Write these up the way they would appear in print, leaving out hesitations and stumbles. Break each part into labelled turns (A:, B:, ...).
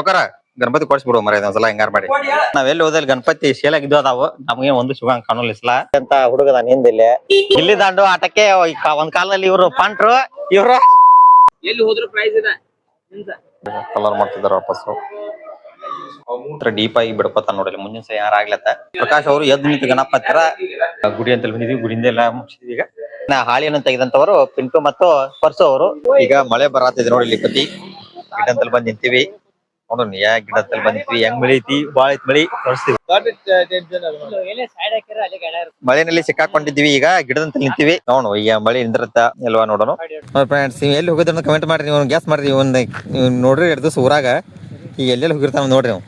A: ಸಾವುಕಾರ ಗಣಪತಿ ಕೊಡ್ಸ್ಬಿಡು ಮರ ಒಂದ್ಸಲ ಹೆಂಗಾರ ಮಾಡಿ ನಾವೆಲ್ಲಿ ಹೋದಲ್ಲಿ ಗಣಪತಿ ಶೇಲಾಗಿದ್ದು ಅದಾವು ನಮ್ಗೆ ಒಂದು ಶುಭಂಗ್ ಕಾಣೋಲ್ಲ ಇಸ್ಲಾ ಅಂತ ಹುಡುಗದ ಹಿಂದಿಲ್ಲಿ ಇಲ್ಲಿ ದಾಂಡು ಆಟಕ್ಕೆ ಒಂದ್ ಕಾಲದಲ್ಲಿ ಇವ್ರು ಪಾಂಟ್ರು ಇವ್ರು
B: ಎಲ್ಲಿ ಹೋದ್ರು ಪ್ರೈಸ್ ಇದೆ
A: ಕಲರ್ ಮಾಡ್ತಿದಾರ ವಾಪಸ್ಸು ಡೀಪ್ ಆಗಿ ಬಿಡ್ಕೋತಾರ ನೋಡಲಿ ಮುಂದಿನ ಸಹ ಯಾರಾಗ್ಲತ್ತ ಪ್ರಕಾಶ್ ಅವರು ಎದ್ದು ನಿಂತು ಗಣಪ ಹತ್ತಿರ ಗುಡಿ ಅಂತ ಬಂದಿದ್ವಿ ಗುಡಿಯಿಂದ ಎಲ್ಲ ಮುಗಿಸಿದ್ವಿ ಈಗ ಹಾಳಿಯನ್ನು ತೆಗೆದಂತವರು ಪಿಂಟು ಮತ್ತು ಪರ್ಸು ಅವರು ಈಗ ಮಳೆ ಬರತ್ತಿದ್ರು ನೋಡಿ ಇಲ್ಲಿ ಪತಿ ಗಿಡಂತಲ್ಲಿ ಬಂದ್ ನಿಂತೀವಿ ನೋಡೋಣ ಯಾ ಗಿಡದಲ್ಲಿ ಬಂದಿದ್ವಿ ಹೆಂಗ್ ಮಳಿ ಐತಿ ಬಾಳ ಐತಿ ಮಳಿ ತೋರಿಸ್ತೀವಿ ಮಳೆನಲ್ಲಿ ಸಿಕ್ಕಾಕೊಂಡಿದ್ವಿ ಈಗ ಗಿಡದಂತ ನಿಂತೀವಿ ನೋಡು ಈಗ ಮಳಿ ನಿಂದಿರತ್ತ ಎಲ್ವಾ ನೋಡೋಣ ಫ್ರೆಂಡ್ಸ್ ನೀವು ಎಲ್ಲಿ ಹೋಗಿದ್ರ ಕಮೆಂಟ್ ಮಾಡ್ರಿ ನೀವು ಗ್ಯಾಸ್ ಮಾಡ್ರಿ ಒಂದ್ ನೋಡ್ರಿ 2 ದಿವಸ ಊರಾಗ ಈಗ ಎಲ್ಲೆಲ್ಲಿ ಹೋಗಿರ್ತಾವ ನೋಡ್ರಿ ನಾವು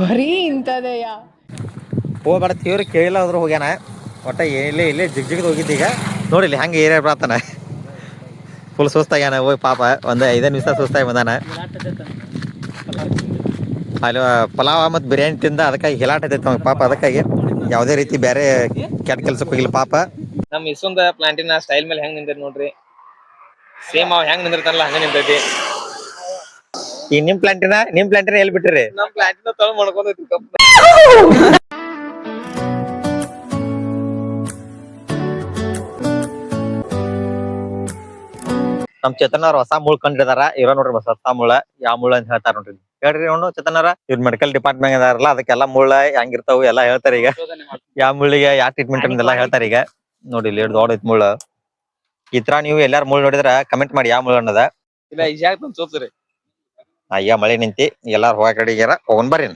C: ಬರೀ ಇಂತದೆಯ
A: ಹೋಗ್ಬೇಡ ತೀವ್ರ ಕೇಳಿಲ್ಲ ಹೋದ್ರು ಹೋಗ್ಯಾನ ಒಟ್ಟ ಇಲ್ಲೇ ಜಿಗ್ ಹೋಗಿದ್ದ ಈಗ ನೋಡಿಲ್ಲ ಹಂಗೆ ಏರಿಯಾ ಬರತ್ತಾನ ಫುಲ್ ಸುಸ್ತಾಗ್ಯಾನ ಹೋಗಿ ಪಾಪ ಒಂದು 5 ನಿಮಿಷ ಸುಸ್ತಾಗಿ ಬಂದಾನ ಅಲ್ಲಿ ಪಲಾವ ಮತ್ತು ಬಿರಿಯಾನಿ ತಿಂದ ಅದಕ್ಕಾಗಿ ಹಿಲಾಟ ಐತೈತೆ ಪಾಪ ಅದಕ್ಕಾಗಿ ಯಾವುದೇ ರೀತಿ ಬೇರೆ ಕೆಟ್ಟ ಕೆಲ್ಸಕ್ಕೆ ಹೋಗಿಲ್ಲ ಪಾಪ
B: ನಮ್ ಇಸೊಂದ ಪ್ಲಾಂಟಿನ ಸ್ಟೈಲ್ ಮೇಲೆ ಹೆಂಗ್ ನಿಂತೈತಿ ನೋಡ್ರಿ ಸೇಮ್ ಅವ್ ಹೆಂಗ್ ನಿಂದಿರ್ತಾನಲ್ಲ ಹಂಗ ನಿಂತೈತಿ
A: ಈಗ ನಿಮ್ ಪ್ಲಾಂಟಿನ ಎಲ್ಲಿ ಬಿಟ್ಟಿರಿ
B: ನಮ್ ಪ್ಲಾಂಟಿನ ತೊಳ್ ಮಾಡ್ಕೊಂಡೈತಿ
A: ನಮ್ ಚೇತನ್ ಅವ್ರ ಹೊಸ ಮುಳ್ ಕಂಡಿದಾರ ಇರೋ ನೋಡ್ರಿ ಹೊಸ ಮುಳ್ಳ ಯಾವ ಮುಳ್ಳ ಅಂತ ಹೇಳ್ತಾರ ನೋಡ್ರಿ ಹೇಳ್ರಿ ನೋಡು ಚೇತನ್ ಅವ್ರ ಇವ್ರ ಮೆಡಿಕಲ್ ಡಿಪಾರ್ಟ್ಮೆಂಟ್ ಅದಾರಲ್ಲ ಅದಕ್ಕೆಲ್ಲ ಮುಳ್ಳ ಹೆಂಗಿರ್ತಾವ ಎಲ್ಲಾ ಹೇಳ್ತಾರ ಈಗ ಯಾವ ಮುಳ್ಳಿಗೆ ಯಾವ ಟ್ರೀಟ್ಮೆಂಟ್ ಅನ್ನೆಲ್ಲ ಹೇಳ್ತಾರ ಈಗ ನೋಡಿ ಇಲ್ಲಿ ದೊಡ್ಡ ಐತ್ ಮುಳ್ಳ ಈ ತರ ನೀವು ಎಲ್ಲಾರು ಮುಳ್ಳು ನೋಡಿದ್ರ ಕಮೆಂಟ್ ಮಾಡಿ ಯಾವ ಮುಳ್ಳು ಅನ್ನದ
B: ಇಲ್ಲ ಈ ಜಾಗ ತಂದ್ ಸೋತ್ರಿ
A: ಅಯ್ಯ ಮಳೆ ನಿಂತಿ ಎಲ್ಲಾರು ಹೋಗ ಕಡೆಗ್ಯಾರ ಹೋಗೋನ್ ಬರ್ರಿ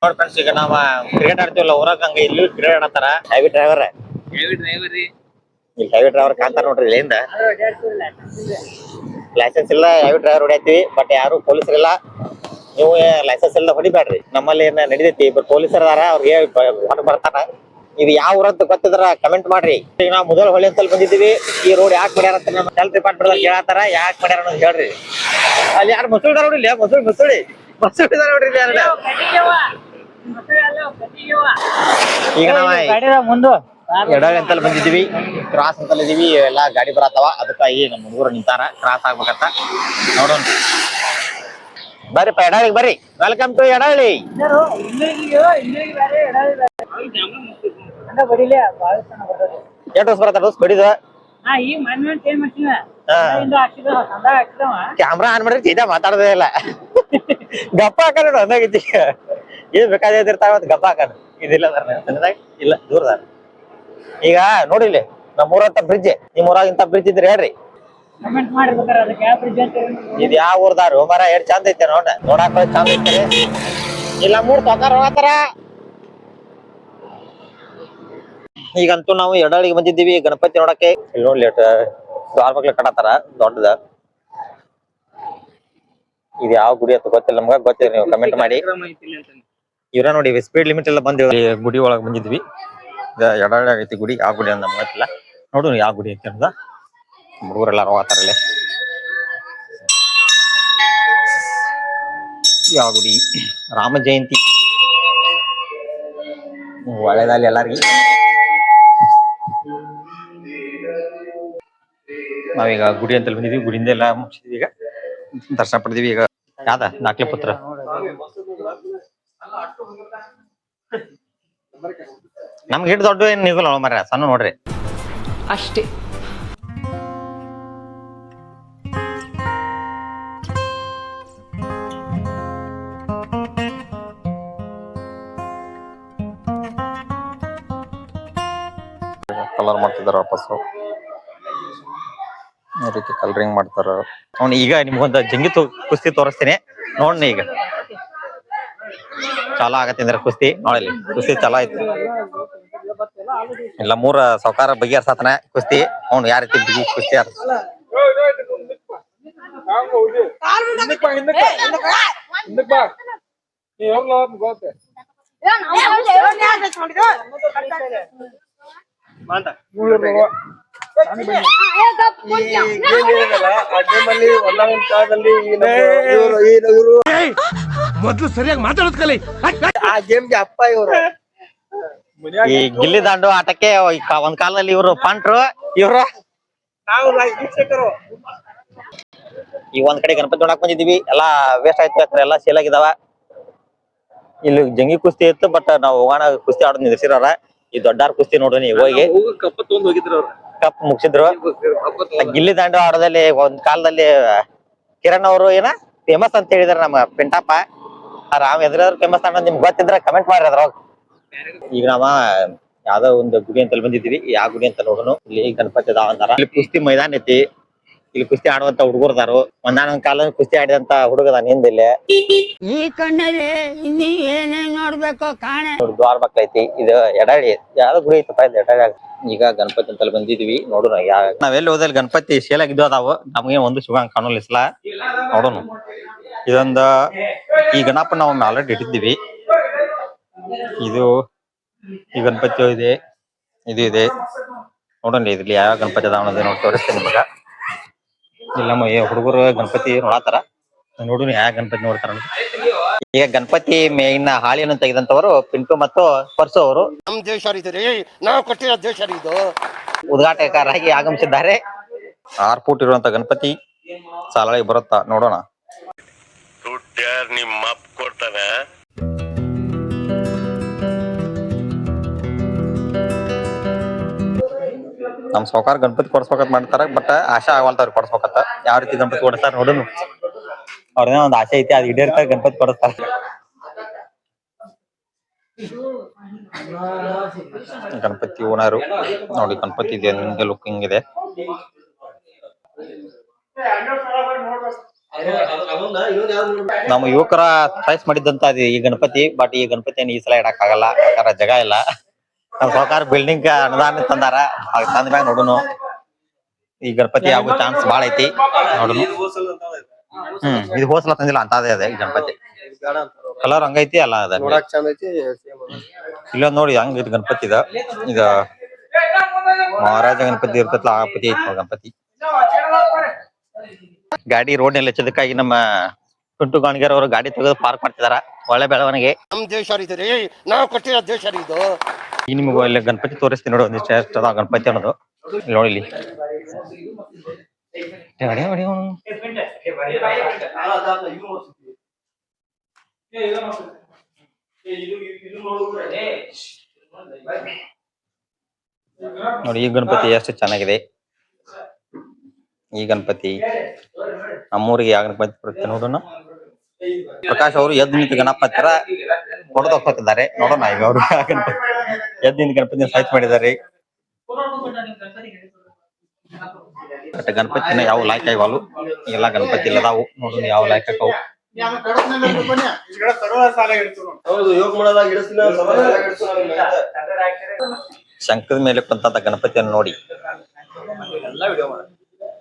A: ನೋಡ್ ಫ್ರೆಂಡ್ಸ್ ಈಗ ನಾವ ಕ್ರಿಕೆಟ್ ಆಡ್ತೀವಲ್ಲ ಊರಾಗ ಹಂಗ ಇಲ್ಲಿ ಕ್ರಿಕೆಟ್ ಆಡತಾರ ಹೆವಿ ಡ್ರೈವರ್
B: ರೀ
A: ಇಲ್ಲಿ ಹೆವಿ ಡ್ರೈವರ್ ಕಾಣ್ತಾರ ನೋಡ್ರಿ ಇಲ್ಲಿಂದ ಲೈಸೆನ್ಸ್ ಇಲ್ಲ ಹೆವಿ ಡ್ರೈವರ್ ಹೊಡಿಯತ್ತೀವಿ ಬಟ್ ಯಾರು ಪೊಲೀಸರಿಲ್ಲ ನೀವು ಲೈಸೆನ್ಸ್ ಇಲ್ಲ ಹೊಡಿಬೇಡ್ರಿ ನಮ್ಮಲ್ಲಿ ಏನ ನಡಿದೈತಿ ಪೊಲೀಸರ ಅದಾರ ಅವ್ರಿಗೆ ಹೊರ ಬರ್ತಾನ ಇದು ಯಾವ ಊರಂತ ಗೊತ್ತಿದ್ರ ಕಮೆಂಟ್ ಮಾಡ್ರಿ ಈಗ ನಾವು ಮೊದಲ ಹೊಳಿ ಅಂತಲ್ಲಿ ಬಂದಿದ್ದೀವಿ ಈ ರೋಡ್ ಯಾಕೆ ಮಾಡ್ಯಾರ ಅಂತ ನಮ್ಮ ಹೆಲ್ತ್ ಡಿಪಾರ್ಟ್ಮೆಂಟ್ ಕೇಳತ್ತಾರ ಯಾಕೆ ಮಾಡ್ಯಾರ ಅನ್ನೋದು ಹೇಳ್ರಿ ಅಲ್ಲಿ ಯಾರು ಮಸೂಳಿದಾರ ನೋಡಿಲ್ಲ ಮಸೂಳಿದಾರ ನೋಡ್ರಿ ಈಗ ನಾವ ಮುಂದೆ ಎಡಗಡೆ ಅಂತಲ್ಲಿ ಬಂದಿದ್ದೀವಿ ಕ್ರಾಸ್ ಅಂತಲ್ಲಿ ಇದೀವಿ ಎಲ್ಲಾ ಗಾಡಿ ಬರತ್ತವ ಅದಕ್ಕಾಗಿ ನಮ್ಮ ಹುಡುಗರು ನಿಂತಾರ ಕ್ರಾಸ್ ಆಗ್ಬೇಕಂತ ನೋಡೋಣ ಬರ್ರಿಪ್ಪ ಎಡಹಳ್ಳಿಗೆ ಬರ್ರಿ ವೆಲ್ಕಮ್ ಟು ಎಡಹಳ್ಳಿ ಎಷ್ಟು ಬರತ್ತ ಡೋಸ್ ಬಡಿದ ಕ್ಯಾಮ್ರಾ ಆನ್ ಮಾಡಿದ್ರೆ ಸೀದಾ ಮಾತಾಡೋದೇ ಇಲ್ಲ ಗಪ್ಪ ಹಾಕ ನೋಡು ಅಂದಾಗೈತಿ ಏನ್ ಬೇಕಾದ ಇರ್ತಾವ ಗಪ್ಪ ಹಾಕೋಣ ಇದಿಲ್ಲ ಇಲ್ಲ ದೂರದಾರ ಈಗ ನೋಡಿಲ್ಲಿ ನಮ್ಮ ಊರಂತ ಬ್ರಿಡ್ಜ್ ನಿಮ್ ಊರಾಗ ಇಂತ ಬ್ರಿಡ್ಜ್ ಇದ್ರೆ ಹೇಳ್ರಿ ಇದ್ ಯಾವ ಊರ್ದಾರು ಮರ ಎಷ್ಟ್ ಚಂದ ಐತೆ ನೋಡಾಕ ಚಂದ ಐತೆ ಇಲ್ಲ 3 ತೊಕಾರ ಹೋಗತ್ತಾರ ಈಗಂತೂ ನಾವು ಎಡಹಳ್ಳಿಗೆ ಬಂದಿದ್ದೀವಿ ಗಣಪತಿ ನೋಡಕ್ಕೆ ಇಲ್ಲಿ ನೋಡ್ಲಿ ದ್ವಾರ ಮಕ್ಳು ಕಟ್ಟತಾರ ದೊಡ್ಡದ ಇದು ಯಾವ ಗುಡಿ ಅಂತ ಗೊತ್ತಿಲ್ಲ ನಮ್ಗ ಗೊತ್ತಿಲ್ಲ ನೀವು ಕಮೆಂಟ್ ಮಾಡಿ ಇವ್ರ ನೋಡಿ ಸ್ಪೀಡ್ ಲಿಮಿಟ್ ಎಲ್ಲ ಬಂದಿವಿ ಗುಡಿ ಒಳಗ್ ಬಂದಿದ್ವಿ ಎಡಹಳ್ಳಿ ಆಗೈತಿ ಗುಡಿ ಯಾವ ಗುಡಿ ಅಂತ ನಮ್ಗೆ ಗೊತ್ತಿಲ್ಲ ನೋಡು ಯಾವ ಗುಡಿ ಐತಿ ಅಂತ ಹುಡುಗರೆಲ್ಲಾರು ಹೋಗ್ತಾರ ಇಲ್ಲಿ ಯಾವ ಗುಡಿ ರಾಮ ಜಯಂತಿ ಒಳ್ಳೆದಲ್ಲಿ ಎಲ್ಲಾರ್ಗಿ ನಾವೀಗ ಗುಡಿ ಅಂತಲ್ಲಿ ಬಂದಿದ್ವಿ ಗುಡಿಯಿಂದ ಎಲ್ಲ ಮುಗಿಸಿದ್ವಿ ಈಗ ದರ್ಶನ ಪಡೆದಿವಿ ಈಗ ಯಾವ್ದ ನಾಲ್ಕೇ ಪುತ್ರ ನಮ್ಗೆ ಹಿಟ್ಟು ದೊಡ್ಡ ಏನ್ ನಿಗಲ್ಲ ಮರ ಸಣ್ಣ ನೋಡ್ರಿ
C: ಅಷ್ಟೇ
A: ಕಲರ್ ಮಾಡ್ತಿದಾರ ವಾಪಸ್ಸು ಈ ರೀತಿ ಕಲರಿಂಗ್ ಮಾಡ್ತಾರ ಅವ್ನು ಈಗ ನಿಮ್ಗೊಂದು ಜಂಗಿ ಕುಸ್ತಿ ತೋರಿಸ್ತೀನಿ ನೋಡ್ನಿ ಈಗ ಚಾಲೋ ಆಗತ್ತಿಂದ್ರ ಕುಸ್ತಿ ನೋಡಲಿ ಕುಸ್ತಿ ಚಲೋ ಐತಿ ಇಲ್ಲ 3 ಸಾವ್ಕಾರ ಬಗೆಹರ್ಸತನ ಕುಸ್ತಿ ಅವ್ನು ಯಾವ ರೀತಿ ಬಿಗಿ ಕುಸ್ತಿ
D: ಮೊದ್ಲು ಸರಿಯಾಗಿ ಮಾತಾಡೋದ್ ಕಲಿ
B: ಆ ಗೇಮ್ಗೆ ಅಪ್ಪ ಇವರು
A: ಈ ಗಿಲ್ಲಿ ದಾಂಡು ಆಟಕ್ಕೆ ಒಂದ್ ಕಾಲದಲ್ಲಿ ಇವ್ರು ಪಾಂಟ್ರು ಇವ್ರು
B: ನಾವು ವೀಕ್ಷಕರು
A: ಈಗ ಒಂದ್ ಕಡೆ ಗಣಪತಿ ನೋಡಕ್ ಬಂದಿದೀವಿ ಎಲ್ಲಾ ವೇಸ್ಟ್ ಆಯ್ತು ಯಾಕ್ರೆ ಎಲ್ಲಾ ಸೇಲ್ ಆಗಿದಾವ. ಇಲ್ಲಿ ಜಂಗಿ ಕುಸ್ತಿ ಇತ್ತು ಬಟ್ ನಾವು ಹೋಗೋಣ ಕುಸ್ತಿ ಆಡೋದ್ ನಿಲ್ಸಿರೋರ. ಈ ದೊಡ್ಡಾರ್ ಕುಸ್ತಿ ನೋಡ್ರಿ ಹೋಗಿ
B: ಕಪ್ಪ ತಗೊಂಡ್ ಹೋಗಿದ್ರು ಅವ್ರು.
A: ಕಪ್ ಮುಗಿಸಿದ್ರು. ಗಿಲ್ಲಿ ದಾಂಡು ಆಡೋದಲ್ಲಿ ಒಂದ್ ಕಾಲದಲ್ಲಿ ಕಿರಣ್ ಅವರು ಏನ ಫೇಮಸ್ ಅಂತ ಹೇಳಿದಾರೆ ನಮ್ಮ ಪಿಂಟಪ್ಪ. ರಾಮ್ ಎದ್ರವ್ರು ಫೇಮಸ್ ಅನ್ನೋದು ನಿಮ್ಗೆ ಗೊತ್ತಿದ್ರೆ ಕಮೆಂಟ್ ಮಾಡ್ರಿ ಅದ್ರೊಳಗ. ಈಗ ನಾವ ಯಾವ್ದೋ ಒಂದು ಗುಡಿ ಅಂತಲ್ಲಿ ಬಂದಿದ್ದೀವಿ. ಯಾವ ಗುಡಿ ಅಂತ ನೋಡೋಣ. ಇಲ್ಲಿ ಗಣಪತಿ ಅದಾವ ಅಂತಾರ. ಇಲ್ಲಿ ಕುಸ್ತಿ ಮೈದಾನ ಐತಿ. ಇಲ್ಲಿ ಕುಸ್ತಿ ಆಡುವಂತ ಹುಡುಗರ್ದಾರು. ಒಂದಾನೊಂದ್ ಕಾಲ ಕುಸ್ತಿ ಆಡಿದಂತ ಹುಡುಗದ ಹಿಂದಿಲ್ಲಿ
E: ಈ ಕಣ್ಣಲ್ಲಿ ಇನ್ನೀ ಏನೇನ್ ನೋಡ್ಬೇಕು ಕಾಣೆ.
A: ದ್ವಾರ ಮಕ್ಳ ಐತಿ. ಇದು ಎಡಾಳಿ ಯಾವ್ದೋ ಗುಡಿ ಐತಪ್ಪ ಇದು ಎಡಾಳಿ. ಈಗ ಗಣಪತಿ ಅಂತಲ್ಲಿ ಬಂದಿದ್ವಿ ನೋಡೋಣ. ನಾವೆಲ್ಲಿ ಹೋದಲ್ಲಿ ಗಣಪತಿ ಸೇಲ್ ಆಗಿದ್ವು ಅದಾವು. ನಮ್ಗೆ ಒಂದು ಸಿಗಂಗ್ ಕಾಣೋಲ್ಲ ಇಸ್ಲಾ ನೋಡೋಣ. ಇದೊಂದ ಈ ಗಣಪ ನಾವು ಆಲ್ರೆಡಿ ಇಟ್ಟಿದ್ದೀವಿ. ಇದು ಈ ಗಣಪತಿ ಇದೆ, ಇದು ಇದೆ ನೋಡೋಣ. ಇದ್ರಲ್ಲಿ ಯಾವ ಗಣಪತಿ ಅದಾವ ಅನ್ನೋದು ನೋಡಿ ತೋರಿಸ್ತೇನೆ ನಿಮಗ. ಇಲ್ಲ ನಮ್ಮ ಹುಡುಗರು ಗಣಪತಿ ನೋಡತಾರ. ನೋಡೋಣ ಯಾವ ಗಣಪತಿ ನೋಡ್ತಾರ. ಈಗ ಗಣಪತಿ ಮೇಗಿನ ಹಾಳಿಯನ್ನು ತೆಗೆದಂತವರು ಪಿಂಟು ಮತ್ತು ಪರ್ಸು ಅವರು
D: ನಮ್ ದೇಶ ರೀ ನಾವು ಕೊಟ್ಟಿರೋ ದೇಶ ಇದು.
A: ಉದ್ಘಾಟಕರಾಗಿ ಆಗಮಿಸಿದ್ದಾರೆ. 6 ಫೂಟ್ ಇರುವಂತ ಗಣಪತಿ ಸಾಲಾಗಿ ಬರುತ್ತಾ ನೋಡೋಣ.
D: ನಿಮ್ಮ ಅಪ್ಪ ಕೊಡ್ತಾನೆ.
A: ನಮ್ ಸಾವುಕಾರ ಗಣಪತಿ ಕೊಡ್ಸ್ಬೇಕಂತ ಮಾಡ್ತಾರ ಬಟ್ ಆಶಾ ಆಗವಲ್ತಾವ್ರಿ ಕೊಡ್ಸ್ಬೇಕಂತ. ಯಾವ ರೀತಿ ಗಣಪತಿ ಕೊಡಿಸ್ತಾರ ನೋಡೋಣ. ಅವ್ರದೇನೋ ಒಂದ್ ಆಸೆ ಐತಿ ಅದ್ ಈಡೇರ್ತ ಗಣಪತಿ ಕೊಡಿಸ್ತಾರ. ಗಣಪತಿ ಓನರು ನೋಡಿ. ಗಣಪತಿ ಇದೆ ನಿಮ್ಗೆ ಲುಕಿಂಗ್ ಇದೆ. ನಮ್ಮ ಯುವಕರ ಚಾಯ್ಸ್ ಮಾಡಿದ್ದಂತ ಈ ಗಣಪತಿ. ಬಟ್ ಈ ಗಣಪತಿಯನ್ನು ಈ ಸಲ ಇಡಕ್ ಆಗಲ್ಲ ಯಾಕಂದ್ರೆ ಜಾಗ ಇಲ್ಲ. ನಮ್ ಸರ್ಕಾರ ಬಿಲ್ಡಿಂಗ್ ಅನುದಾನ ತಂದಾರ. ತಂದ ಮ್ಯಾಗ ನೋಡುನು ಈ ಗಣಪತಿ ಆಗೋ ಚಾನ್ಸ್ ಬಾಳ ಐತಿ ನೋಡುನು. ಇದು ಹೋಸಲ ತಂದಿಲ್ಲ ಅಂತ ಅದೇ ಈ ಗಣಪತಿ ಕಲರ್ ಹಂಗೈತಿ ಅಲ್ಲ ಅದ ಇಲ್ಲೊಂದ್ ನೋಡಿ ಹಂಗ ಇದು ಗಣಪತಿ ಇದ. ಇದ ಮಹಾರಾಜ ಗಣಪತಿ ಇರ್ತೈತ್ಲ ಆ ಪತಿ ಐತಿ ಗಣಪತಿ. ಗಾಡಿ ರೋಡ್ ನಲ್ಲಿ ಹಚ್ಚದಕ್ಕಾಗಿ ನಮ್ಮ ಟುಂಟು ಗಾಣಿಗರ್ ಅವರು ಗಾಡಿ ತೆಗೆದು ಪಾರ್ಕ್ ಮಾಡ್ತಿದಾರ. ಒಳ್ಳೆ ಬೆಳವಣಿಗೆ.
D: ನಮ್ ದೇಶ ರೀ ನಾವು ಕೊಟ್ಟಿರೋ ದೇಶ ಇದು.
A: ಈ ನಿಮ್ಗೆ ಇಲ್ಲಿ ಗಣಪತಿ ತೋರಿಸ್ತೀನಿ ನೋಡಿ. ಒಂದಿಷ್ಟು ಎಷ್ಟು ಅದಾವ ಗಣಪತಿ ಅನ್ನೋದು ನೋಡಿ. ಇಲ್ಲಿ ನೋಡಿ ಈ ಗಣಪತಿ ಎಷ್ಟು ಚೆನ್ನಾಗಿದೆ. ಈ ಗಣಪತಿ ನಮ್ಮೂರಿಗೆ ಯಾವ ಗಣಪತಿ ಬರುತ್ತೆ ನೋಡೋಣ. ಪ್ರಕಾಶ್ ಅವರು ಎದ್ದು ನಿಂತು ಗಣಪ ಹತ್ತಿರ ಫೋಟೋ ತಗೋತಿದ್ದಾರೆ ನೋಡೋಣ. ಈಗ ಅವರು ಎದ್ದು ನಿಂತು ಗಣಪತಿ ಸೈಟ್ ಮಾಡಿದ್ದಾರೆ. ಬಟ್ ಗಣಪತಿನ ಯಾವ ಲಾಯ್ಕ್ ಆಗಿವಲ್ಲು. ಎಲ್ಲಾ ಗಣಪತಿ ಇಲ್ಲದಾವು ನೋಡೋಣ ಯಾವ ಲಾಯ್ಕ್ ಆಕವು. ಶಂಕದ ಮೇಲೆ ಕುಂತ ಗಣಪತಿಯನ್ನು ನೋಡಿ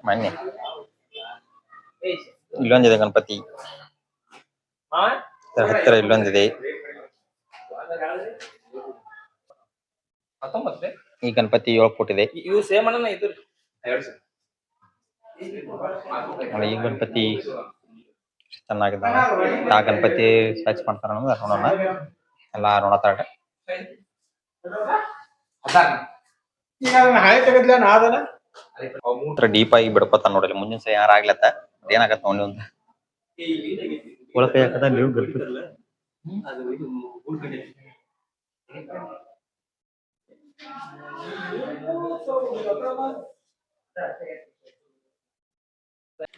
A: ಮೊನ್ನೆ. ಇಲ್ಲೊಂದಿದೆ ಗಣಪತಿ ಹತ್ತಿರ. ಇಲ್ಲೊಂದಿದೆ. ಈ ಗಣಪತಿ 7 ಫೂಟ್ ಇದೆ. ಈ ಗಣಪತಿ ಚೆನ್ನಾಗಿದ್ದಾವೆ. ಆ ಗಣಪತಿ ಸರ್ಚ್ ಮಾಡ್ತಾರ ನೋಡೋಣ. ಎಲ್ಲಾ ನೋಡತಾರ. ಡೀಪ್ ಆಗಿ ಬಿಡ್ಕೋತಾನ ನೋಡಲಿ. ಮುಂದಿನ ಸಲ ಯಾರು ಆಗ್ಲತ್ತ ಏನಾಗತ್ತ ನೋಡಿ. ಒಂದು ಒಳಕೈ ಹಾಕದ ನೀವು ಗಣಪತಿ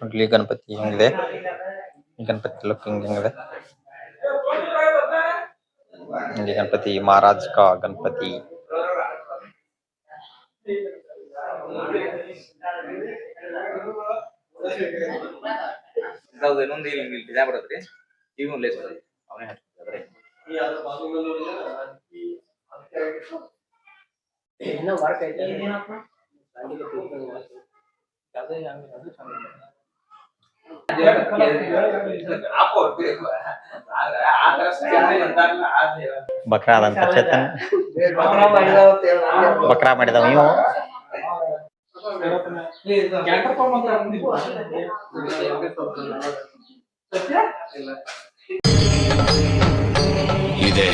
A: ನೋಡ್ಲಿ ಗಣಪತಿ ಹೆಂಗಿದೆ. ಗಣಪತಿ ಲುಕ್ ಹೆಂಗಿದೆ. ये गणपति महाराज का गणपति बकरा चेतन बकरा ನೀವು
F: ಇದೆ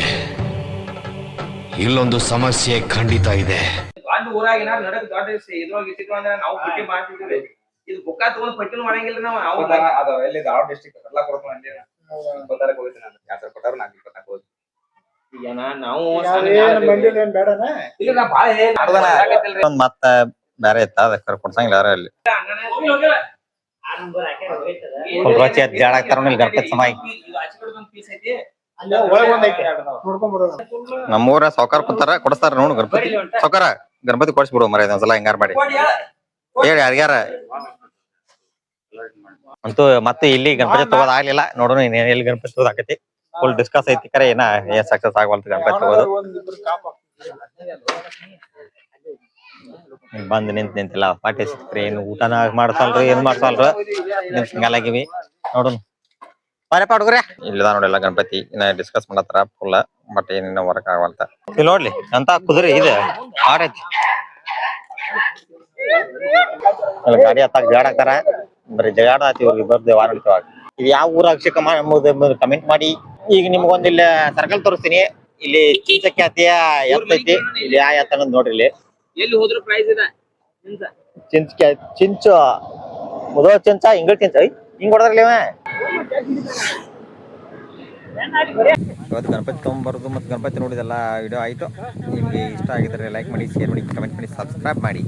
F: ಇಲ್ಲೊಂದು ಸಮಸ್ಯೆ ಖಂಡಿತ ಇದೆ.
B: ಒಂದು ಊರಾಗಿನ ನಡಕ್ ದೊಡ್ಡ ಇದ್ರೊಳಗೆ ಇಟ್ಟಿದ್ರು ಅಂದ್ರೆ ನಾವು ಬಿಟ್ಟಿ ಮಾಡ್ತಿದ್ವಿ. ಇದು ಬುಕ್ಕ ತಗೊಂಡ್ ಪಟ್ಟಿನೂ ಮಾಡಂಗಿಲ್ಲ ನಾವ್
F: ಅದು ಎಲ್ಲಿ ಧಾರವಾಡ ಡಿಸ್ಟ್ರಿಕ್ಟ್ ಎಲ್ಲ ಕೊಡ್ತಾನ ಅಲ್ಲಿ 24 ಹೋಗಿದ್ದೆ ನಾನು 2 ಕೊಟ್ಟಾರ 4 24 ಹೋಗಿ
B: ಈಗ ನಾವು
F: ಇಲ್ಲ ನಾ ಬಾಳ
A: ಒಂದ್ ಮತ್ತ ಬೇರೆ ಇತ್ತ ಅದಕ್ಕೆ ಕೊಡ್ಸಂಗಿಲ್ಲ ಯಾರು ಅಲ್ಲಿ ಫುಲ್ ರುಚಿ ಅದ್ ಜಾಡ ಹಾಕ್ತಾರ ಇಲ್ಲಿ ಗಣಪತಿ ಸಮಾಯಿ ನಮ್ಮೂರ ಸಾವ್ಕಾರ ಕೂತಾರ ಕೊಡಿಸ್ತಾರ ನೋಡು ಗಣಪತಿ ಸಾವ್ಕಾರ ಗಣಪತಿ ಕೊಡಿಸ್ಬಿಡು ಮರ ಒಂದ್ಸಲ ಹಿಂಗಾರ ಮಾಡಿ ಹೇಳಿ ಯಾರ್ಯಾರ ಅಂತೂ ಮತ್ತೆ ಇಲ್ಲಿ ಗಣಪತಿ ತಗೋದ್ ಆಗ್ಲಿಲ್ಲ ನೋಡೋಣ ಎಲ್ಲಿ ಗಣಪತಿ ತಗೋದ್ ಆಕತಿ ಫುಲ್ ಡಿಸ್ಕಸ್ ಐತಿ ಕರೆ ಏನ ಏನ್ ಸಕ್ಸಸ್ ಆಗವಲ್ತು ಗಣಪತಿ ತಗೋದು ಬಂದ್ ನಿಂತಿಲ್ಲ ಪಾಟಿ ಸಿಕ್ಕ್ರಿ ಏನು ಊಟನ ಮಾಡ್ಸಲ್ರಿ ಏನ್ ಮಾಡ್ಸಲ್ರಿ ಹಿಂಗಾಲಾಗಿವಿ ನೋಡೋಣ ಬರಪ್ಪ ಹುಡುಗ್ರೆ ಇಲ್ಲದ ನೋಡಿಲ್ಲ ಗಣಪತಿ ಇನ್ನ ಡಿಸ್ಕಸ್ ಮಾಡತ್ತಾರ ಫುಲ್ ಬಟ್ ಏನಿನ್ನ ವರ್ಕ್ ಆಗವಲ್ತ ಇಲ್ಲಿ ನೋಡ್ಲಿ ಅಂತ ಕುದುರೆ ಇದೆ ಆಡೈತಿ ಗಾಡಿ ಹತ್ತಾಗ ಜಾಡಾಕ್ತಾರ ಬರೀ ಜಗಾಡ ಆತಿ ಇವ್ರಿಗೆ ಬರ್ದೆ ವಾರ ನಡಿತಾವ ಇದು ಯಾವ ಊರಾಗ ಸಿಕ್ಕಮ್ಮ ಎಂಬುದು ಕಮೆಂಟ್ ಮಾಡಿ ಈಗ ನಿಮ್ಗೊಂದ್ ಇಲ್ಲಿ ಸರ್ಕಲ್ ತೋರಿಸ್ತೀನಿ ಇಲ್ಲಿ ಚಿಂಚಕ್ಕೆ ಹತ್ತಿಯ ಎತ್ತೈತಿ ಇಲ್ಲಿ ಯಾವ ಎತ್ತ ಅನ್ನೋದು ನೋಡ್ರಿ ಇಲ್ಲಿ
B: ಎಲ್ಲಿ ಹೋದ್ರು ಪ್ರೈಸ್ ಇದೆ
A: ಚಿಂಚು ಮುದೋ ಚಿಂಚ ಹಿಂಗಳ ಚಿಂಚ ಹಿಂಗ್ ಹೊಡದ್ರಲ್ಲ ಇವತ್ತು ಗಣಪತಿ ತಗೊಂಡ್ಬರೋದು ಮತ್ತು ಗಣಪತಿ ನೋಡಿದೆಲ್ಲ ವಿಡಿಯೋ ಆಯ್ತು ನಿಮ್ಗೆ ಇಷ್ಟ ಆಗಿದ್ರೆ ಲೈಕ್ ಮಾಡಿ ಶೇರ್ ಮಾಡಿ ಕಮೆಂಟ್ ಮಾಡಿ ಸಬ್ಸ್ಕ್ರೈಬ್ ಮಾಡಿ